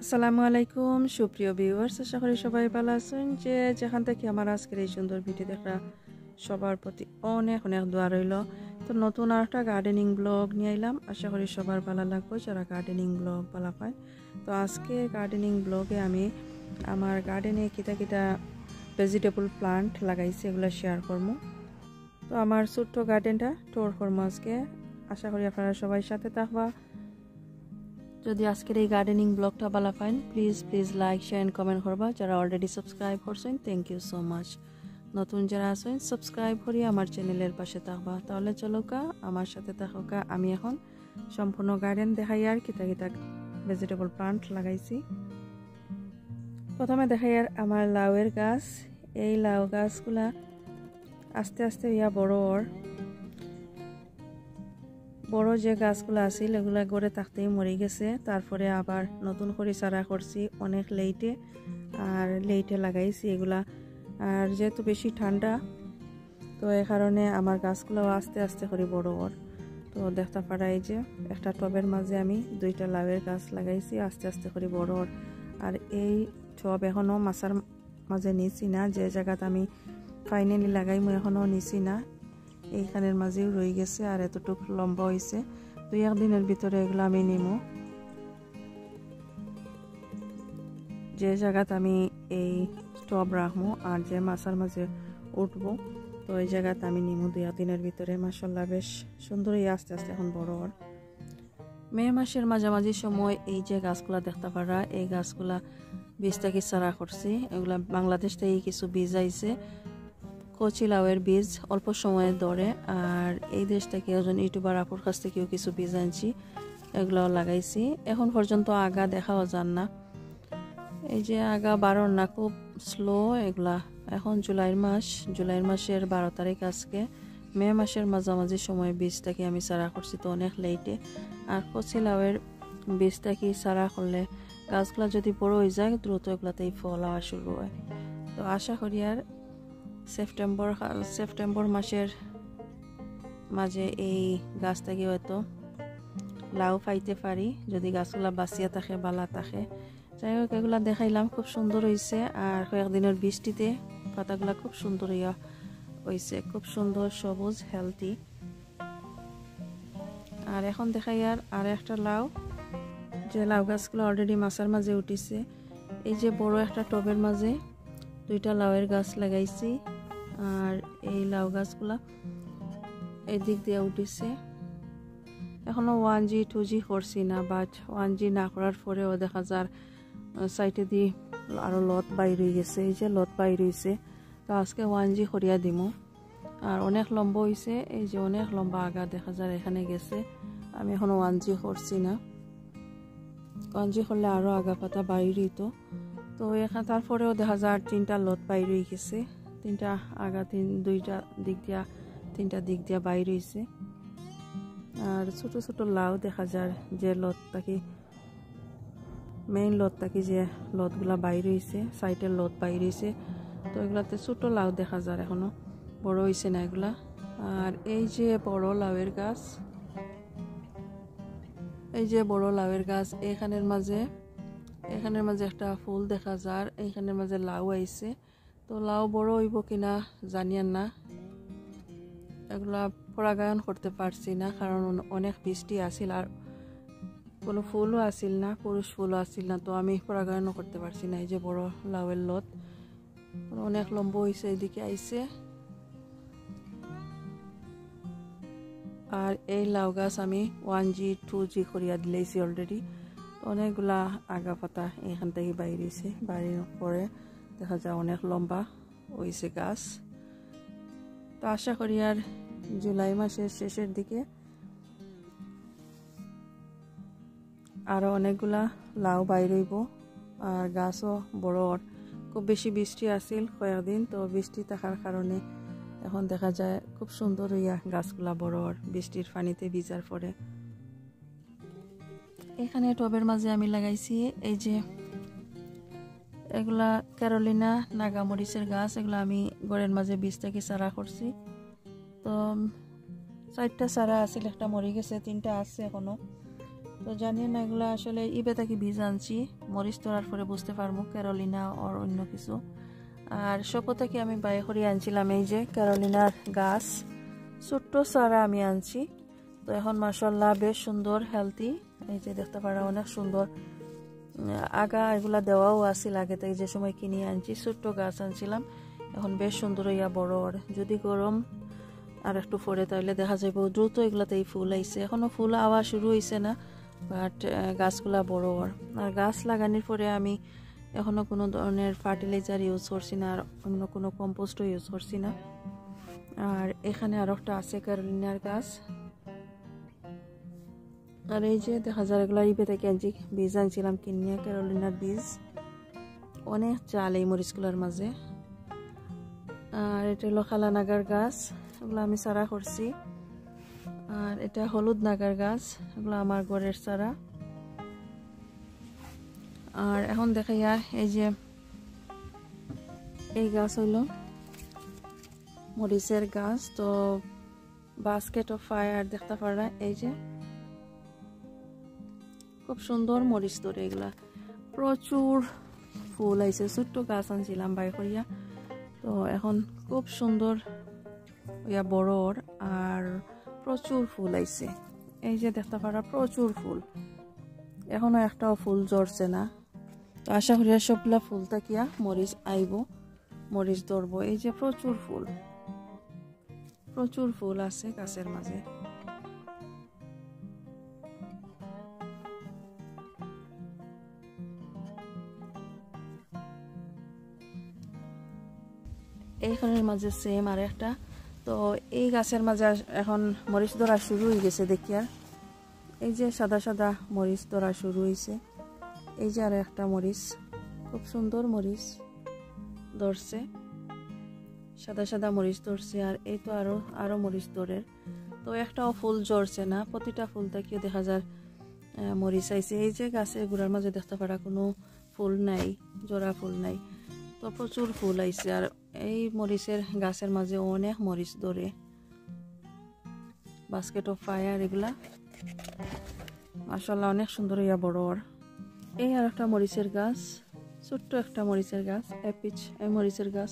আসসালামু আলাইকুম সুপ্রিয় ভিউয়ার্স, আশা করি সবাই ভালো আছেন। যে যেখান থেকে আমার আজকের এই সুন্দর ভিডিও দেখা সবার প্রতি অনেক অনেক দোয়া রইল। তো নতুন আরেকটা গার্ডেনিং ব্লগ নিয়ে এলাম, আশা করি সবার ভালো লাগবে যারা গার্ডেনিং ব্লগ ভালো পায়। তো আজকে গার্ডেনিং ব্লগে আমি আমার গার্ডেনে কিতা কিতা ভেজিটেবল প্লান্ট লাগাইছি এগুলো শেয়ার করবো। তো আমার ছোট্ট গার্ডেনটা টোর করবো আজকে, আশা করি আপনারা সবাই সাথে থাকবা। যদি আজকের এই গার্ডেনিং ব্লগটা ভালো পান please like share and comment করবা। যারা অলরেডি সাবস্ক্রাইব করছেন থ্যাংক ইউ সো মাচ। নতুন যারা আছেন সাবস্ক্রাইব করি আমার চ্যানেলের পাশে থাকবা। তাহলে চলোকা আমার সাথে থাকা। আমি এখন সম্পূর্ণ গার্ডেন দেখাই আর কিতা কিতা ভেজিটেবল প্লান্ট লাগাইছি। প্রথমে দেখাই আর আমার লাউয়ের গাছ। এই লাউ গাছগুলা আস্তে আস্তে ইয়া বড় যে গাছগুলো আছিল এগুলা গড়ে থাকতেই মরে গেছে। তারপরে আবার নতুন করে চারা করছি অনেক লেটে লাগাইছি এগুলা। আর যেহেতু বেশি ঠান্ডা তো এই কারণে আমার গাছগুলো আস্তে আস্তে করে বড় ওর। তো দেখতে পারাই যে একটা টবের মাঝে আমি দুইটা লাউয়ের গাছ লাগাইছি আস্তে আস্তে করে বড় ওর। আর এই টব এখনও মাছার মাঝে নিছি না, যে জায়গাতে আমি ফাইনালি লাগাই মই এখনও নিছি না, এইখানের মাঝেও রয়ে গেছে আর এতটুক লম্বা হয়েছে। দুই একদিনের ভিতরে এগুলো আমি নিমু। যে জায়গাতে আমি এই স্টব রাখবো আর যে মাছার মাঝে উঠবো তো এই জায়গাতে আমি নিমু দুই একদিনের ভিতরে। মাশাআল্লাহ বেশ সুন্দরই আস্তে আস্তে এখন বড় ওর। মে মাসের মাঝামাঝি সময় এই যে গাছগুলা দেখতে পারা, এই গাছগুলা বীজ থেকে চারা করছি। এগুলা বাংলাদেশ থেকে কিছু বীজ আইছে, কচি লাউয়ের বীজ অল্প সময়ে ধরে। আর এই দেশ থেকে একজন ইউটিউবার আপুর কাছ থেকেও কিছু বীজ আনছি, এগুলো লাগাইছি। এখন পর্যন্ত আগা দেখাও যান না, এই যে আগা বাড়ার না, খুব স্লো এগুলা। এখন জুলাই মাসের 12 তারিখ আজকে। মে মাসের মাঝামাঝি সময় বীজ থেকে আমি চারা করছি, তো অনেক লেটে। আর কচি লাউয়ের বীজ থেকে চারা করলে গাছগুলা যদি বড় হয়ে যায় দ্রুত এগুলাতেই ফল হওয়া শুরু হয়। তো আশা করি আর সেপ্টেম্বর মাসের মাঝে এই গাছ থেকে হয়তো লাউ পাইতে পারি, যদি গাছগুলা বাঁচিয়া থাকে বালা থাকে। যাই হোক এগুলা দেখাইলাম, খুব সুন্দর হয়েছে। আর কয়েকদিনের বৃষ্টিতে পাতাগুলা খুব সুন্দর হয়েছে, খুব সুন্দর সবুজ হেলদি। আর এখন দেখাই আর একটা লাউ, যে লাউ গাছগুলো অলরেডি মাছার মাঝে উঠিছে। এই যে বড় একটা টবের মাঝে দুইটা লাউয়ের গাছ লাগাইছি। আর এই লাউ গাছগুলা এই দিক দিয়ে উঠিছে। এখনো 1G 2G করছি না, বাট 1G না করার পরেও দেখা যার সাইডে দিয়ে আরো লত বাইর হয়ে গেছে। এই যে লত বাইর হয়েছে, তো আজকে 1G করিয়া দিমু। আর অনেক লম্বা হয়েছে, এই যে অনেক লম্বা আগা দেখা যায় এখানে গেছে। আমি এখনো 1G করছি না, 1G করলে আরো আগা পাতা বাইর হইতো। তো এখানে তারপরেও দেখা যায় 3টা লত বাইর হয়ে গেছে, 3টা আগা, 2টা দিক দিয়া 3টা দিক দিয়া বাইর হয়েছে। আর ছোট ছোট লাউ দেখা যায়, যে লতটাকে মেইন লতটাকে যে লতগুলা বাইর হয়েছে, সাইডের লত বাইর হয়েছে। তো এগুলাতে ছোট লাউ দেখা যায়, এখনো বড় হয়েছে না এগুলা। আর এই যে বড় লাউয়ের গাছ, এই যে বড় লাউয়ের গাছ, এখানের মাঝে একটা ফুল দেখা যায়, এইখানের মাঝে লাউ আইছে। তো লাউ বড় হইব কিনা জানিয়ান না, এগুলা পরাগায়ন করতে পারছি না কারণ অনেক বৃষ্টি আসিল আর কোনো ফুলও আসিল না, পুরুষ ফুলও আসিল না, তো আমি পরাগায়নও করতে পারছি না। এই যে বড় লাউয়ের লত অনেক লম্বা হয়েছে, এদিকে আইছে। আর এই লাউ গাছ আমি 1G 2G করিয়া দিলেছি অলরেডি। অনেকগুলা আগা পাতা এখান থেকে বাইরেছে, বাইরের পরে দেখা যায় অনেক লম্বা হয়েছে গাছ। তো আশা করি আর জুলাই মাসের শেষের দিকে আরো অনেকগুলা লাউ বাইর হইব আর গাছও বড়। খুব বেশি বৃষ্টি আসিল কয়েকদিন, তো বৃষ্টি থাকার কারণে এখন দেখা যায় খুব সুন্দর হইয়া গাছগুলা বড় বৃষ্টির পানিতে ভিজার পরে। এখানে টবের মাঝে আমি লাগাইছি এই যে এগুলা ক্যারোলিনা নাগামরিচের গাছ, এগুলা আমি ঘরের মাঝে বীজ থেকে চারা করছি। তো 4টা চারা আছিল, একটা মরে গেছে, 3টা আছে এখনো। তো জানি না এগুলো আসলে ইবে থেকে বীজ আনছি, মরিচ তোলার পরে বুঝতে পারবো ক্যারোলিনা আর অন্য কিছু। আর সপো থেকে আমি বাইরে করে আনছিলাম এই যে ক্যারোলিনার গাছ, ছোট্ট চারা আমি আনছি। তো এখন মাশাআল্লাহ বেশ সুন্দর হেলদি, এই যে দেখতে পারা অনেক সুন্দর আগা এগুলা দেওয়াও আছিল আগে থেকে, যে সময় কিনে আনছি ছোট্ট গাছ আনছিলাম, এখন বেশ সুন্দর ইয়া বড়। যদি গরম আর একটু পরে তাহলে দেখা যাবে দ্রুত এগুলাতেই ফুল আইছে। এখনো ফুল আওয়া শুরু হয়েছে না, বাট গাছগুলা বড়। আর গাছ লাগানোর পরে আমি এখনো কোনো ধরনের ফার্টিলাইজার ইউজ করছি না, আর অন্য কোনো কম্পোস্টও ইউজ করছি না। আর এখানে আর একটা আছে ক্যারোলিনার গাছ। আর এই যে দেখা যায় এগুলা ইবে থেকে আনছি, বীজ আনছিলাম কিনিয়া ক্যারোলিনার বীজ। অনেক চাল এই মরিচগুলোর মাঝে। আর এটা হলো খালা নাগার গাছ, এগুলো আমি চারা করছি। আর এটা হলুদ নাগার গাছ, এগুলো আমার ঘরের চারা। আর এখন দেখাইয়া এই যে এই গাছ হইল মরিচের গাছ। তো বাস্কেট অফ ফায়ার দেখতে পারা, এই যে খুব সুন্দর মরিচ ধরে, এগুলা প্রচুর ফুল আইছে। ছোট্ট গাছ আনছিলাম বাই করিয়া, তো এখন খুব সুন্দর ইয়া বড় আর প্রচুর ফুল আইছে। এই যে দেখতে পারা প্রচুর ফুল, এখনো একটাও ফুল ঝরছে না। তো আশা করি সবগুলা ফুল থাকিয়া মরিচ আইব, মরিচ ধরবো। এই যে প্রচুর ফুল আছে গাছের মাঝে। এইখানের মাঝে সেম আর একটা। তো এই গাছের মাঝে এখন মরিচ ধরা শুরু হয়ে গেছে দেখি। আর এই যে সাদা সাদা মরিচ ধরা শুরু হয়েছে। এই যে আর একটা মরিচ, খুব সুন্দর মরিচ ধরছে, সাদা সাদা মরিচ ধরছে। আর এই তো আরো মরিচ ধরে। তো একটাও ফুল ঝরছে না, প্রতিটা ফুল থেকে দেখা যায় মরিচ আইছে। এই যে গাছের গোড়ার মাঝে দেখতে পারা কোনো ফুল নাই, জোড়া ফুল নাই। তো প্রচুর ফুল আইছে। আর এই মরিচের গাছের মাঝে অনেক মরিচ ধরে। বাস্কেট অফ ফায়ার এগুলা মাশাআল্লাহ অনেক সুন্দর ইয়া বড়। এই আর একটা মরিচের গাছ, ছোট্ট একটা মরিচের গাছ, এই মরিচের গাছ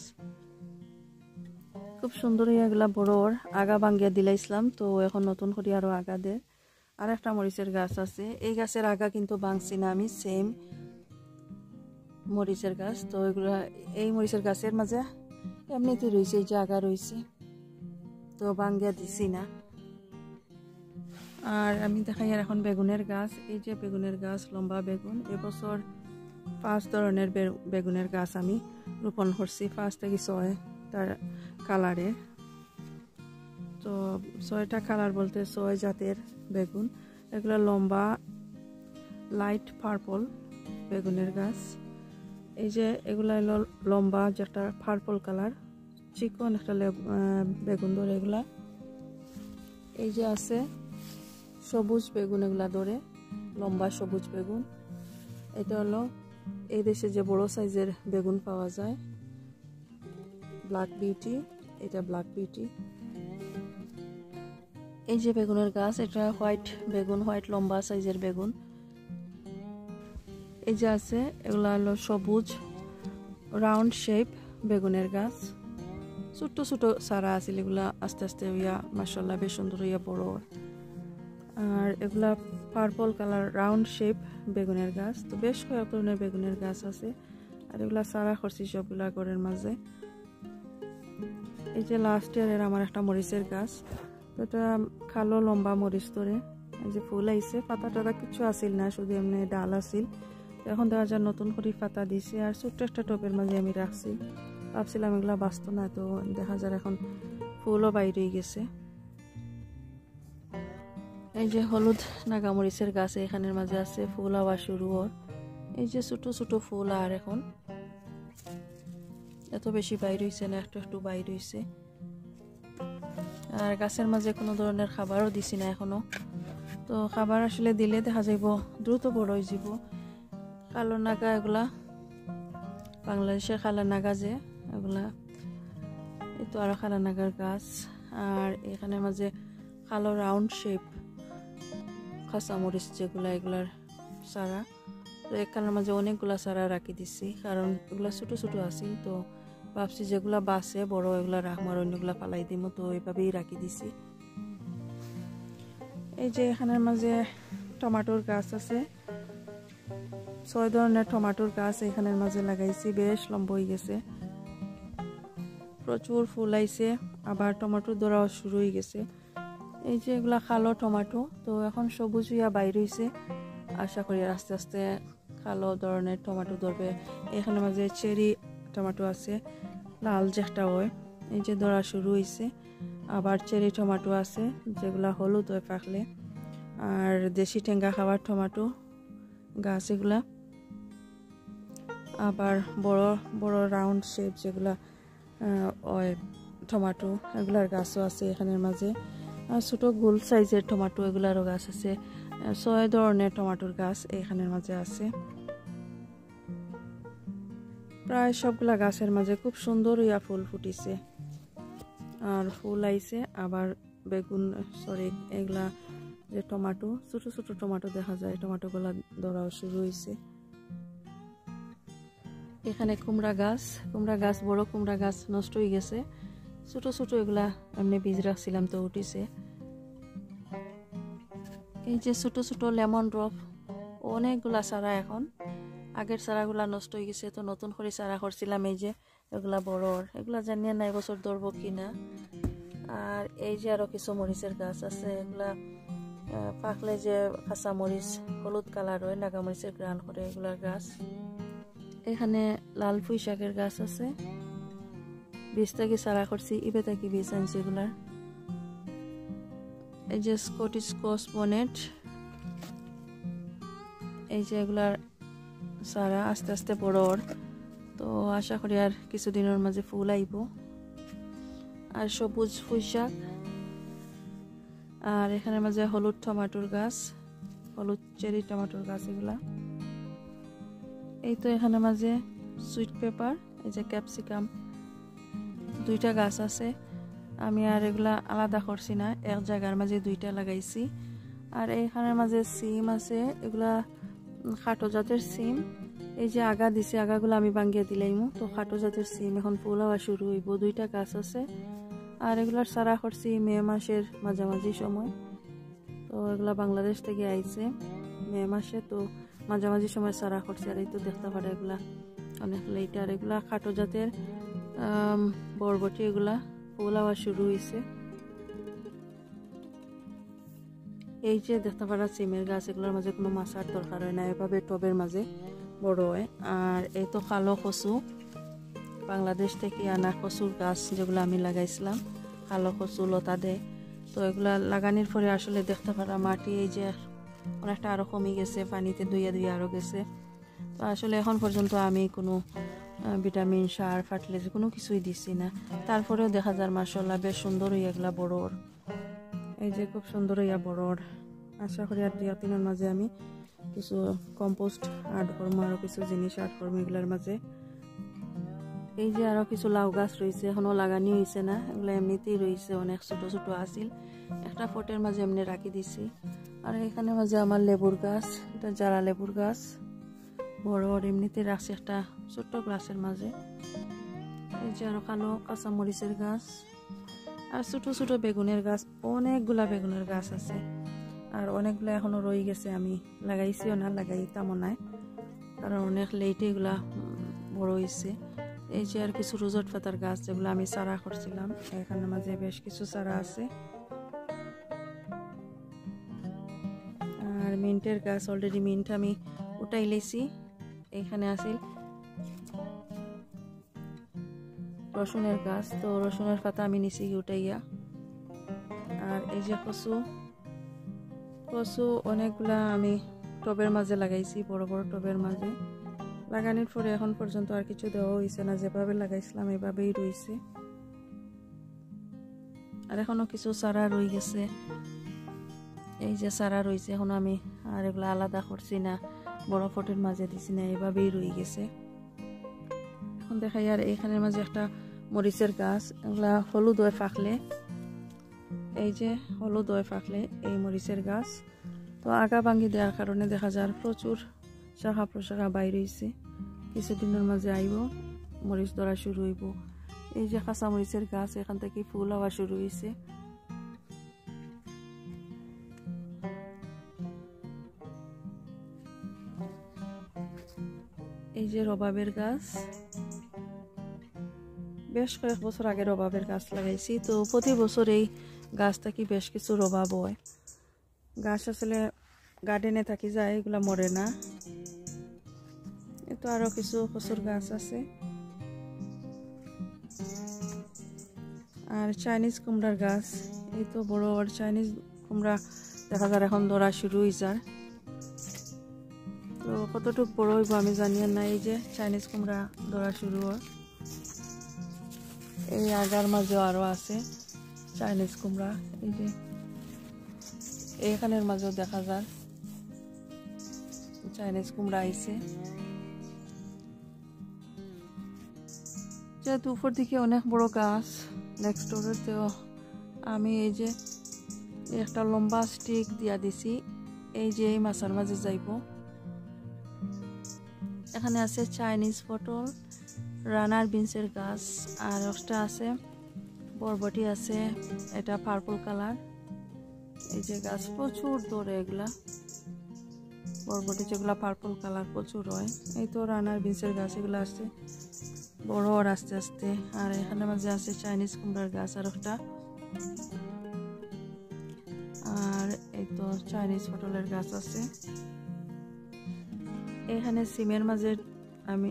খুব সুন্দর এগুলা বড়। আগা ভাঙ্গিয়া দিলাইছিলাম, তো এখন নতুন করে আরো আগা দে। আর একটা মরিচের গাছ আছে, এই গাছের আগা কিন্তু ভাঙছি না আমি, সেম মরিচের গাছ। তো এগুলা এই মরিচের গাছের মাঝে এমনিতে রয়েছে, এই যে আগা রয়েছে, তো ভাঙ্গিয়া দিছি না। আর আমি দেখাই আর এখন বেগুনের গাছ। এই যে বেগুনের গাছ, লম্বা বেগুন। এবছর 5 ধরনের বেগুনের গাছ আমি রোপণ করছি, 5 থেকে 6 তার কালারে। তো 6টা কালার বলতে 6 জাতের বেগুন। এগুলো লম্বা লাইট পার্পল বেগুনের গাছ। এই যে এগুলা হলো লম্বা যেটা পার্পল কালার, চিকন একটা বেগুন ধরে এগুলা। এই যে আছে সবুজ বেগুন, এগুলা ধরে লম্বা সবুজ বেগুন। এটা হলো এই দেশে যে বড় সাইজের বেগুন পাওয়া যায়, ব্ল্যাক বিউটি, এটা ব্ল্যাক বিউটি। এই যে বেগুনের গাছ, এটা হোয়াইট বেগুন, হোয়াইট লম্বা সাইজের বেগুন। এই যে আছে এগুলা হলো সবুজ রাউন্ড শেপ বেগুনের গাছ। ছোট্ট ছোট চারা আছে, এগুলা আস্তে আস্তে হইয়া মাশাআল্লাহ বেশ সুন্দর হইয়া বড়। আর এগুলা পার্পল কালার রাউন্ড শেপ বেগুনের গাছ। তো বেশ কয়েক ধরনের বেগুনের গাছ আছে। আর এগুলা চারা করছি সবগুলা ঘরের মাঝে। এই যে লাস্ট ইয়ারের আমার একটা মরিচের গাছ, তো এটা কালো লম্বা মরিচ ধরে। এই যে ফুল আইছে, পাতা টাতা কিছু আসিল না, শুধু এমনি ডাল আসিল। এখন দেখা যায় নতুন করে পাতা দিছে। আর ছোট্ট একটা টবের মাঝে আমি রাখছি, ভাবছিলাম এগুলা বাঁচত না, তো দেখা যায় এখন ফুলও বাইরে গেছে। এই যে হলুদ নাগামরিচের গাছ এখানের মাঝে আছে, ফুল হওয়া শুরু হয়। এই যে ছোট ছোট ফুল, আর এখন এত বেশি বাইর হইছে না, একটু একটু বাইর হইছে। আর গাছের মাঝে কোনো ধরনের খাবারও দিছি না এখনো। তো খাবার আসলে দিলে দেখা যাইব দ্রুত বড় হয়ে যাব। কালো নাগা এগুলা বাংলাদেশের কালো নাগা যে এগুলা, এই তো আরো কালো নাগার গাছ। আর এখানে মাঝে কালো রাউন্ড শেপ কাঁচামরিচ যেগুলা এগুলার চারা। তো এখানের মাঝে অনেকগুলা চারা রাখি দিছি, কারণ এগুলা ছোটো ছোটো আছিল। তো ভাবছি যেগুলা বাসে বড় এগুলা রাখমার, অন্যগুলা ফালাই দিব, তো এইভাবেই রাখি দিছি। এই যে এখানের মাঝে টমাটোর গাছ আছে, 6 ধরনের টমাটোর গাছ এখানের মাঝে লাগাইছি। বেশ লম্বা হয়ে গেছে, প্রচুর ফুল আইছে, আবার টমাটো ধরাও শুরু হয়ে গেছে। এই যে এগুলা কালো টমাটো, তো এখন সবুজ হইয়া বাইর হইছে। আশা করি আস্তে আস্তে কালো ধরনের টমাটো ধরবে। এখানের মাঝে চেরি টমাটো আছে, লাল যেটা হয়, এই যে ধরা শুরু হয়েছে। আবার চেরি টমাটো আছে যেগুলা হলুদ হয়ে পাকলে। আর দেশি টেঙ্গা খাওয়ার টমাটো গাছ এগুলা। আবার বড় বড় রাউন্ড শেপ যেগুলা টমাটো, এগুলার গাছও আছে এখানের মাঝে। আর ছোট গোল সাইজের টমাটো এগুলারও গাছ আছে। 6 ধরনের টমাটোর গাছ এখানের মাঝে আছে। প্রায় সবগুলা গাছের মাঝে খুব সুন্দর ইয়া ফুল ফুটিছে আর ফুল আইছে। আবার বেগুন এগুলা যে টমাটো, ছোট ছোট টমাটো দেখা যায়, টমাটোগুলা ধরাও শুরু হয়েছে। এখানে কুমড়া গাছ বড় কুমড়া গাছ নষ্ট হয়ে গেছে। ছোট ছোট এগুলা এমনি বীজ রাখছিলাম, তো উঠিছে। এই যে ছোট ছোট লেমন ড্রপ, অনেকগুলা চারা এখন। আগের চারাগুলা নষ্ট হয়ে গেছে, তো নতুন করে চারা করছিলাম। এই যে এগুলা বড়, এগুলা জানিয়ে না এবছর ধরবো কিনা। আর এই যে আরো কিছু মরিচের গাছ আছে, এগুলা পাকলে যে কাঁচা মরিচ হলুদ কালার হয়, নাগামরিচের গ্রান করে, এগুলার গাছ। এখানে লাল পুঁই শাকের গাছ আছে, বীজ থেকে চারা করছি, ইবে থেকে বীজ আনছি এগুলার। এই যে স্কটিশ ক্রস বনেট, এই যে এগুলার চারা আস্তে আস্তে বড়। তো আশা করি আর কিছুদিনের মাঝে ফুল আইব। আর সবুজ পুঁই শাক, আর এখানের মাঝে হলুদ টমাটোর গাছ, হলুদ চেরি টমাটোর গাছ এগুলা। এই তো এখানের মাঝে সুইট পেপার, এই যে ক্যাপসিকাম, 2টা গাছ আছে। আমি আর এগুলা আলাদা করছি না, এক জায়গার মাঝে 2টা লাগাইছি। আর এইখানের মাঝে সিম আছে, এগুলা খাটো জাতের সিম। এই যে আগা দিছে, আগাগুলো আমি ভাঙ্গিয়ে দিলাইমু, তো খাটো জাতের সিম এখন ফুল হওয়া শুরু হইব। 2টা গাছ আছে। আর এগুলার চারা করছি মে মাসের মাঝামাঝি সময়। তো এগুলা বাংলাদেশ থেকে আইছে মে মাসে, তো মাঝামাঝি সময় চারা করছি। আর এই তো দেখতে পারে এগুলা অনেক লেট। আর এগুলা খাটো জাতের বরবটি, এগুলা ফুল হওয়া শুরু হয়েছে। এই যে দেখতে পারা সিমের গাছ, এগুলোর মাঝে কোনো মাছার দরকার হয় না, এভাবে টবের মাঝে বড় হয়। আর এই তো কালো কচু, বাংলাদেশ থেকে আনা কচুর গাছ যেগুলো আমি লাগাইছিলাম, কালো কচু লতা দেয়। তো এগুলা লাগানোর পরে আসলে দেখতে পারা মাটি এই যে অনেকটা আরো কমে গেছে, পানিতে ধুইয়া ধুইয়া আরো গেছে। তো আসলে এখন পর্যন্ত আমি কোনো ভিটামিন সার ফার্টিলাইজার কোনো কিছুই দিছি না। তারপরেও দেখা যায় মাশাআল্লাহ বেশ সুন্দর হইয়া এগুলা বড়। এই যে খুব সুন্দর হইয়া বড়। আশা করি আর 2-3 মাঝে আমি কিছু কম্পোস্ট আড করবো, আরো কিছু জিনিস আড করবো এগুলার মাঝে। এই যে আরো কিছু লাউ গাছ রয়েছে, এখনো লাগানি হয়েছে না, এগুলো এমনিতেই রয়েছে, অনেক ছোট ছোট আসিল। একটা ফটের মাঝে এমনি রাখি দিছি। আর এখানে মাঝে আমার লেবুর গাছ, এটা জারা লেবুর গাছ, বড় এমনিতে রাখছি একটা ছোট্ট গ্লাসের মাঝে। এই যে আরো কালো কাঁচামরিচের গাছ, আর ছোট ছোট বেগুনের গাছ, অনেকগুলা বেগুনের গাছ আছে। আর অনেকগুলা এখনো রয়ে গেছে, আমি লাগাইছিও না, লাগাইতামও না, কারণ অনেক লেটে এগুলা বড় হয়েছে। এই যে আর কিছু রোজট পাতার গাছ যেগুলো আমি চারা করছিলাম, এখানে মাঝে বেশ কিছু চারা আছে। আর মিন্টের গাছ, অলরেডি মিন্ট আমি উঠাই লেছি। এখানে আছিল রসুনের গাছ, তো রসুনের পাতা আমি নিচে উঠাইয়া। আর এই যে কচু অনেকগুলা আমি টবের মাঝে লাগাইছি, বড় বড় টবের মাঝে। লাগানোর পরে এখন পর্যন্ত আর কিছু দেওয়া হয়েছে না, যেভাবে লাগাইছিলাম এভাবেই রয়েছে। আর এখনো কিছু চারা রয়ে গেছে, এই যে চারা রয়েছে, এখন আমি আর এগুলা আলাদা করছি না, বড় ফটের মাঝে দিছি না, এভাবেই রয়ে গেছে। এখন দেখাই আর এইখানের মাঝে একটা মরিচের গাছ, এগুলা হলুদ হয়ে ফাঁকলে, এই যে হলুদ হয়ে ফাঁকলে এই মরিচের গাছ। তো আগা ভাঙ্গি দেওয়ার কারণে দেখা যায় প্রচুর শাখা প্রশাখা বাইর হয়েছে। কিছুদিনের মাঝে আইব, মরিচ ধরা শুরু হইব। এই যে কাঁচা মরিচের গাছ, এখান থেকে ফুল হওয়া শুরু হয়েছে। এই যে রবাবের গাছ, বেশ কয়েক বছর আগে রবাবের গাছ লাগাইছি। তো প্রতি বছর এই গাছ থেকে বেশ কিছু রবাব হয়। গাছ আসলে গার্ডেনে থাকি যায়, এগুলা মরে না। তো আরো কিছু কচুর গাছ আছে। আর চাইনিজ কুমড়ার গাছ, এই তো বড় বড় চাইনিজ কুমড়া দেখা যায় এখন ধরা শুরু হয়ে যায়। তো কতটুকু বড় হইব আমি জানি না। এই যে চাইনিজ কুমড়া ধরা শুরু হয়। এই আগার মাঝেও আরো আছে চাইনিজ কুমড়া। এই যে এইখানের মাঝেও দেখা যায় চাইনিজ কুমড়া আইছে। যেহেতু উপর দিকে অনেক বড় গাছ, নেক্সট ডোরেতেও আমি এই যে একটা লম্বা স্টিক দিয়া দিছি, এই যে এই মাছের মাঝে যাইব। এখানে আছে চাইনিজ পটল, রানার বিনসের গাছ, আর একটা আছে বরবটি আছে, এটা পার্পল কালার। এই যে গাছ প্রচুর ধরে, এগুলা বরবটি যেগুলা পার্পল কালার প্রচুর হয়। এই তো রানার বিনসের গাছ, এগুলো আছে বড় আর আস্তে আস্তে। আর এখানে মাঝে আছে চাইনিজ কুমড়ার গাছ আর একটা, আর এই তো চাইনিজ পটলের গাছ আছে। এখানে সিমের মাঝে আমি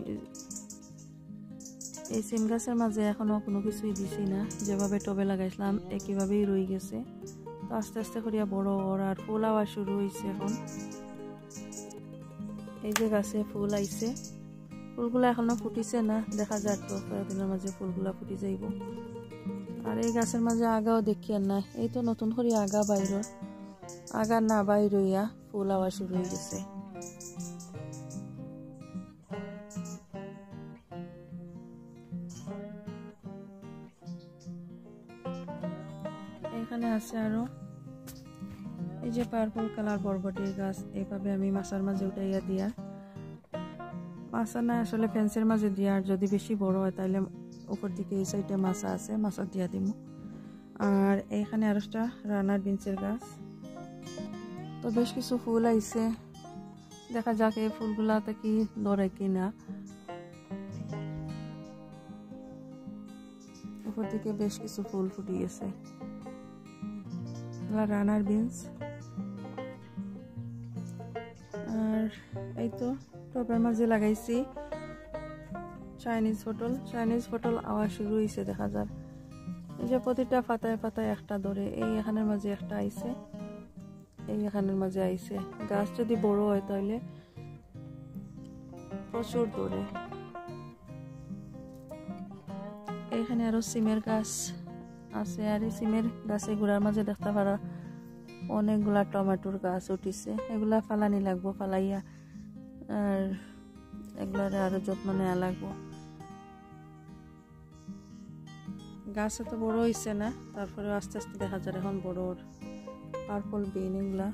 এই সিম গাছের মাঝে এখনো কোনো কিছুই দিছি না, যেভাবে টবে লাগাইছিলাম একইভাবেই রয়ে গেছে। তো আস্তে আস্তে করিয়া বড় আর ফুল আওয়া শুরু হয়েছে এখন। এই যে গাছে ফুল আইছে, ফুলগুলা এখনো ফুটিছে না, দেখা যায় তো কয়েকদিনের মাঝে ফুলগুলা ফুটি যাইব। আর এই গাছের মাঝে আগাও দেখি আর না, এই তো নতুন করে আগা বাইর, আগা না বাইর হইয়া ফুল আওয়া শুরু হয়ে গেছে। এখানে আছে আরো এই যে পার্পল কালার বরবটির গাছ, এইভাবে আমি মাছার মাঝে উঠাইয়া দিয়া, মাছা না আসলে ফেন্সের মাঝে দিয়া, আর যদি বেশি বড় হয় তাহলে উপর দিকে এই সাইডে মাছা আছে, মাছা দিয়া দিব। আর এইখানে আর একটা রানার বিনসের গাছ। তো বেশ কিছু ফুল আইছে, দেখা যাক এই ফুলগুলাতে কি ধরে কিনা। উপর দিকে বেশ কিছু ফুল ফুটি গেছে, রানার বিনস। আর এই তো টবের মাঝে লাগাইছি চাইনিজ পটল, চাইনিজ পটল আওয়া শুরু হয়েছে দেখা যায়। এই যে প্রতিটা পাতায় পাতায় একটা ধরে, এই এখানের মাঝে একটা আইছে, এই এখানের মাঝে আইছে। গাছ যদি বড় হয় তাহলে প্রচুর ধরে। এইখানে আরো সিমের গাছ আছে, আর এই সিমের গাছে গুড়ার মাঝে দেখতে পারা অনেকগুলা টমেটোর গাছ উঠিছে। এগুলা ফালানি লাগবো, ফালাইয়া আর এগুলার আরো যত্ন নেওয়া লাগবো। গাছ এত বড় হয়েছে না, তারপরে আস্তে আস্তে দেখা যায় এখন বড় পার্পল বিন। এগুলা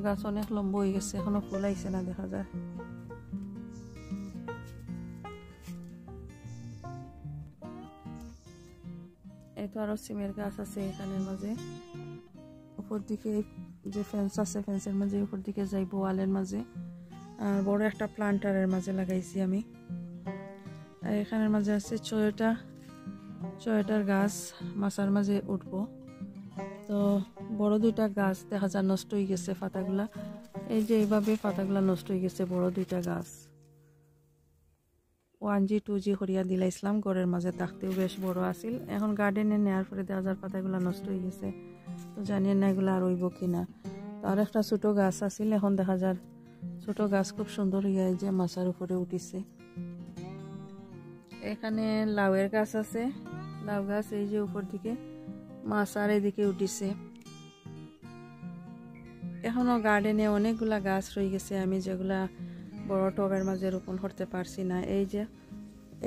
গাছ অনেক লম্বা হয়ে গেছে, এখনো ফুল আইছে না দেখা যায়। এই তো আরো সিমের গাছ আছে এখানের মাঝে। উপর দিকে যে ফেন্স আছে, ফেন্সের মাঝে উপর দিকে যাইব ওয়ালের মাঝে। আর বড় একটা প্লান্টারের মাঝে লাগাইছি আমি। আর এখানের মাঝে আছে চয়টার গাছ, মাছার মাঝে উঠবো। তো বড় দুইটা গাছ দেখা যায় নষ্ট হয়ে গেছে পাতাগুলা, এই যে এইভাবে পাতাগুলা নষ্ট হয়ে গেছে বড় দুইটা গাছ। 1G 2G করিয়া দিলাইছিলাম, ঘরের মাঝে থাকতেও বেশ বড় আছিল। এখন গার্ডেনে নেওয়ার পরে দেখা যায় পাতাগুলা নষ্ট হয়ে গেছে। তো জানি না এগুলা আর হইব কিনা। তো আর একটা ছোট গাছ আছিল, এখন দেখা যায় ছোট গাছ খুব সুন্দর হইয়া এই যে মাছার উপরে উঠিছে। এখানে লাউয়ের গাছ আছে, লাউ গাছ এই যে উপর দিকে মাছ আর এদিকে উঠিছে। এখনো গার্ডেনে অনেকগুলা গাছ রয়ে গেছে, আমি যেগুলা বড় টবের মাঝে রোপণ করতে পারছি না। এই যে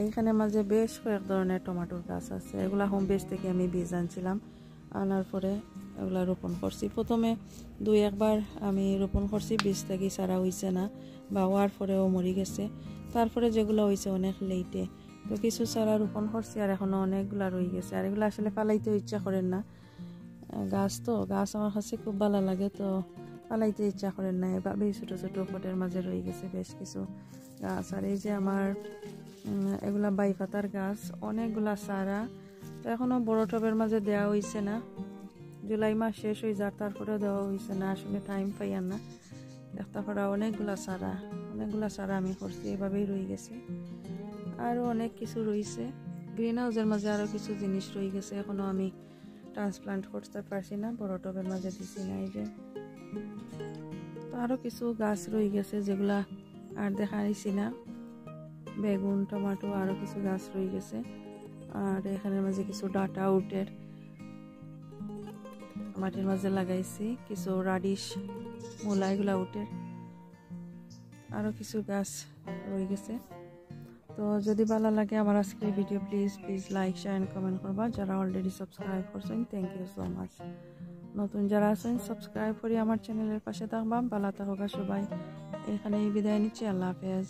এইখানে মাঝে বেশ কয়েক ধরনের টমেটোর গাছ আছে, এগুলা হোম বেস থেকে আমি বীজ আনছিলাম, আনার পরে এগুলা রোপণ করছি। প্রথমে 2-1 আমি রোপণ করছি, বীজ থেকে সারা হয়েছে না বা হওয়ার পরেও মরে গেছে। তারপরে যেগুলো হয়েছে অনেক লেটে, তো কিছু চারা রোপণ করছি আর এখনও অনেকগুলা রয়ে গেছে। আর এগুলো আসলে পালাইতে ইচ্ছা করেন না, গাছ তো গাছ আমার কাছে খুব ভালো লাগে, তো পালাইতে ইচ্ছা করেন না, এভাবেই ছোটো ছোটো পটের মাঝে রয়ে গেছে বেশ কিছু গাছ। আর এই যে আমার এগুলা বাইপাতার গাছ, অনেকগুলা চারা, তো এখনও বড় টবের মাঝে দেওয়া হয়েছে না। জুলাই মাস শেষ হয়ে যার তারপরেও দেওয়া হয়েছে না, আসলে টাইম পাই না। তারপরে অনেকগুলা চারা আমি করছি, এভাবেই রয়ে গেছে। আরও অনেক কিছু রয়েছে, গ্রিন হাউসের মাঝে আরও কিছু জিনিস রয়ে গেছে, এখনও আমি ট্রান্সপ্লান্ট করতে পারছি না, বড় টবের মাঝে দিছি না। এই যে তো আরও কিছু গাছ রয়ে গেছে যেগুলা আর দেখাইছি না, বেগুন, টমেটো, আরও কিছু গাছ রয়ে গেছে। আর এখানের মাঝে কিছু ডাটা উটের মাটির মাঝে লাগাইছি, কিছু রাডিশ, মূলা, এগুলা উটের আরও কিছু গাছ রয়ে গেছে। তো যদি ভালো লাগে আমার আজকের video, please like, share and comment করবা। যারা অলরেডি সাবস্ক্রাইব করছেন, থ্যাংক ইউ সো মাচ। নতুন যারা আছেন সাবস্ক্রাইব করে আমার চ্যানেলের পাশে থাকবা। ভালো থাকুক সবাই, এখানেই বিদায় নিচ্ছি। আল্লাহ হাফেজ।